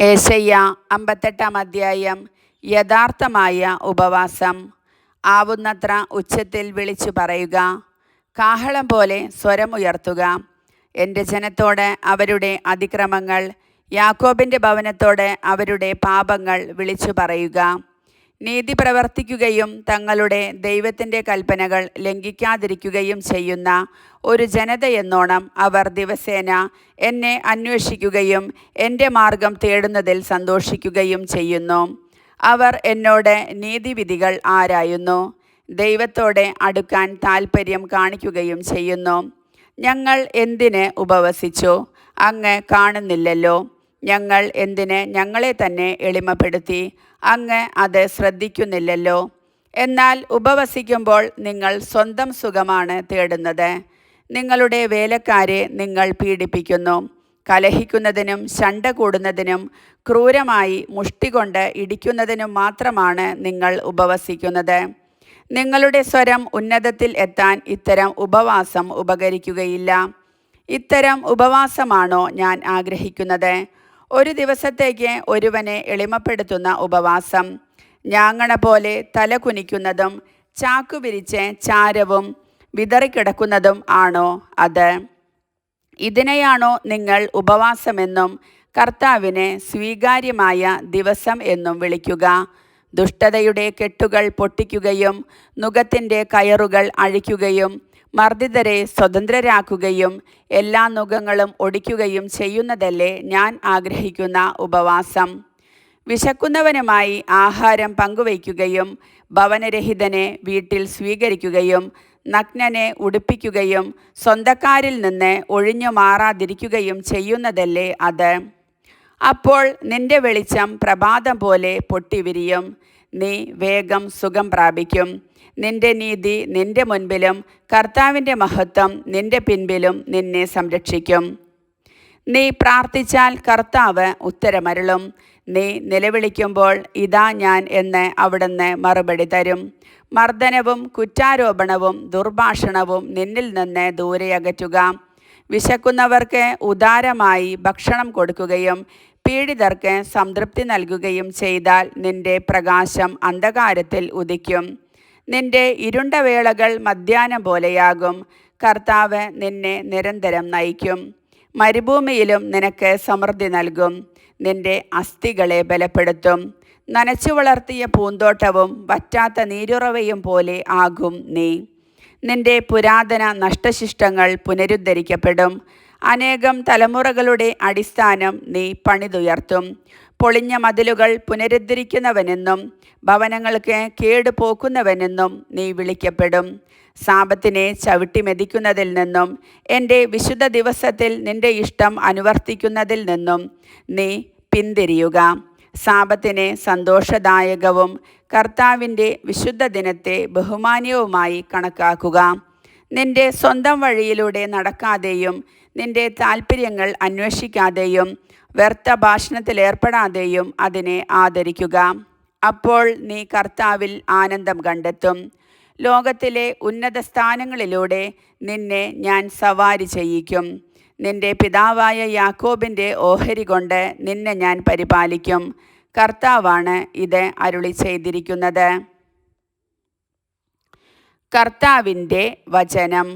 ഏശയ്യ 58 അധ്യായം. യഥാർത്ഥമായ ഉപവാസം. ആവുന്നത്ര ഉച്ചത്തിൽ വിളിച്ചു പറയുക, കാഹളം പോലെ സ്വരമുയർത്തുക. എൻ്റെ ജനത്തോട് അവരുടെ അതിക്രമങ്ങൾ, യാക്കോബിൻ്റെ ഭവനത്തോട് അവരുടെ പാപങ്ങൾ വിളിച്ചു പറയുക. നീതി പ്രവർത്തിക്കുകയും തങ്ങളുടെ ദൈവത്തിൻ്റെ കൽപ്പനകൾ ലംഘിക്കാതിരിക്കുകയും ചെയ്യുന്ന ഒരു ജനതയെന്നോണം അവർ ദിവസേന എന്നെ അന്വേഷിക്കുകയും എൻ്റെ മാർഗം തേടുന്നതിൽ സന്തോഷിക്കുകയും ചെയ്യുന്നു. അവർ എന്നോട് നീതിവിധികൾ ആരായുന്നു, ദൈവത്തോടെ അടുക്കാൻ താൽപ്പര്യം കാണിക്കുകയും ചെയ്യുന്നു. ഞങ്ങൾ എന്തിന് ഉപവസിച്ചു, അങ്ങ് കാണുന്നില്ലല്ലോ? ഞങ്ങൾ എന്തിന് ഞങ്ങളെ തന്നെ എളിമപ്പെടുത്തി, അങ്ങ് അത് ശ്രദ്ധിക്കുന്നില്ലല്ലോ? എന്നാൽ ഉപവസിക്കുമ്പോൾ നിങ്ങൾ സ്വന്തം സുഖമാണ് തേടുന്നത്. നിങ്ങളുടെ വേലക്കാരെ നിങ്ങൾ പീഡിപ്പിക്കുന്നു. കലഹിക്കുന്നതിനും ശണ്ട കൂടുന്നതിനും ക്രൂരമായി മുഷ്ടി കൊണ്ട് ഇടിക്കുന്നതിനും മാത്രമാണ് നിങ്ങൾ ഉപവസിക്കുന്നത്. നിങ്ങളുടെ സ്വരം ഉന്നതത്തിൽ എത്താൻ ഇത്തരം ഉപവാസം ഉപകരിക്കുകയില്ല. ഇത്തരം ഉപവാസമാണോ ഞാൻ ആഗ്രഹിക്കുന്നത്? ഒരു ദിവസത്തേക്ക് ഒരുവനെ എളിമപ്പെടുത്തുന്ന ഉപവാസം, ഞാങ്ങണ പോലെ തല കുനിക്കുന്നതും ചാക്കു വിരിച്ച് ചാരവും വിതറിക്കിടക്കുന്നതും ആണോ അത്? ഇതിനെയാണോ നിങ്ങൾ ഉപവാസമെന്നും കർത്താവിന് സ്വീകാര്യമായ ദിവസം എന്നും വിളിക്കുക? ദുഷ്ടതയുടെ കെട്ടുകൾ പൊട്ടിക്കുകയും നുകത്തിൻ്റെ കയറുകൾ അഴിക്കുകയും മർദ്ദിതരെ സ്വതന്ത്രരാക്കുകയും എല്ലാ നുകങ്ങളും ഒടിക്കുകയും ചെയ്യുന്നതല്ലേ ഞാൻ ആഗ്രഹിക്കുന്ന ഉപവാസം? വിശക്കുന്നവനുമായി ആഹാരം പങ്കുവയ്ക്കുകയും ഭവനരഹിതനെ വീട്ടിൽ സ്വീകരിക്കുകയും നഗ്നനെ ഉടുപ്പിക്കുകയും സ്വന്തക്കാരിൽ നിന്ന് ഒഴിഞ്ഞു മാറാതിരിക്കുകയും ചെയ്യുന്നതല്ലേ അത്? അപ്പോൾ നിന്റെ വെളിച്ചം പ്രഭാതം പോലെ പൊട്ടിവിരിയും, നീ വേഗം സുഖം പ്രാപിക്കും. നിന്റെ നീതി നിന്റെ മുൻപിലും കർത്താവിൻ്റെ മഹത്വം നിന്റെ പിൻപിലും നിന്നെ സംരക്ഷിക്കും. നീ പ്രാർത്ഥിച്ചാൽ കർത്താവ് ഉത്തരമരുളും. നീ നിലവിളിക്കുമ്പോൾ ഇതാ ഞാൻ എന്ന് അവിടുന്ന് മറുപടി തരും. മർദ്ദനവും കുറ്റാരോപണവും ദുർഭാഷണവും നിന്നിൽ നിന്ന് ദൂരെ അകറ്റുക. വിശക്കുന്നവർക്ക് ഉദാരമായി ഭക്ഷണം കൊടുക്കുകയും പീഡിതർക്ക് സംതൃപ്തി നൽകുകയും ചെയ്താൽ നിന്റെ പ്രകാശം അന്ധകാരത്തിൽ ഉദിക്കും. നിന്റെ ഇരുണ്ട വേളകൾ മധ്യാഹ്നം പോലെയാകും. കർത്താവ് നിന്നെ നിരന്തരം നയിക്കും. മരുഭൂമിയിലും നിനക്ക് സമൃദ്ധി നൽകും. നിന്റെ അസ്ഥികളെ ബലപ്പെടുത്തും. നനച്ചു വളർത്തിയ പൂന്തോട്ടവും വറ്റാത്ത നീരുറവയും പോലെ ആകും നീ. നിന്റെ പുരാതന നഷ്ടശിഷ്ടങ്ങൾ പുനരുദ്ധരിക്കപ്പെടും. അനേകം തലമുറകളുടെ അടിസ്ഥാനം നീ പണിതുയർത്തും. പൊളിഞ്ഞ മതിലുകൾ പുനരുദ്ധരിക്കുന്നവനെന്നും ഭവനങ്ങൾക്ക് കേടുപോക്കുന്നവനെന്നും നീ വിളിക്കപ്പെടും. സാപത്തിനെ ചവിട്ടി മെതിക്കുന്നതിൽ നിന്നും എൻ്റെ വിശുദ്ധ ദിവസത്തിൽ നിന്റെ ഇഷ്ടം അനുവർത്തിക്കുന്നതിൽ നിന്നും നീ പിന്തിരിയുക. സാപത്തിനെ സന്തോഷദായകവും കർത്താവിൻ്റെ വിശുദ്ധ ദിനത്തെ ബഹുമാന്യവുമായി കണക്കാക്കുക. നിന്റെ സ്വന്തം വഴിയിലൂടെ നടക്കാതെയും നിന്റെ താൽപ്പര്യങ്ങൾ അന്വേഷിക്കാതെയും വ്യർത്ഥ ഭാഷണത്തിലേർപ്പെടാതെയും അതിനെ ആദരിക്കുക. അപ്പോൾ നീ കർത്താവിൽ ആനന്ദം കണ്ടെത്തും. ലോകത്തിലെ ഉന്നത സ്ഥാനങ്ങളിലൂടെ നിന്നെ ഞാൻ സവാരി ചെയ്യിക്കും. നിന്റെ പിതാവായ യാക്കോബിൻ്റെ ഓഹരി കൊണ്ട് നിന്നെ ഞാൻ പരിപാലിക്കും. കർത്താവാണ് ഇത് അരുളി ചെയ്തിരിക്കുന്നത്. കർത്താവിൻ്റെ വചനം.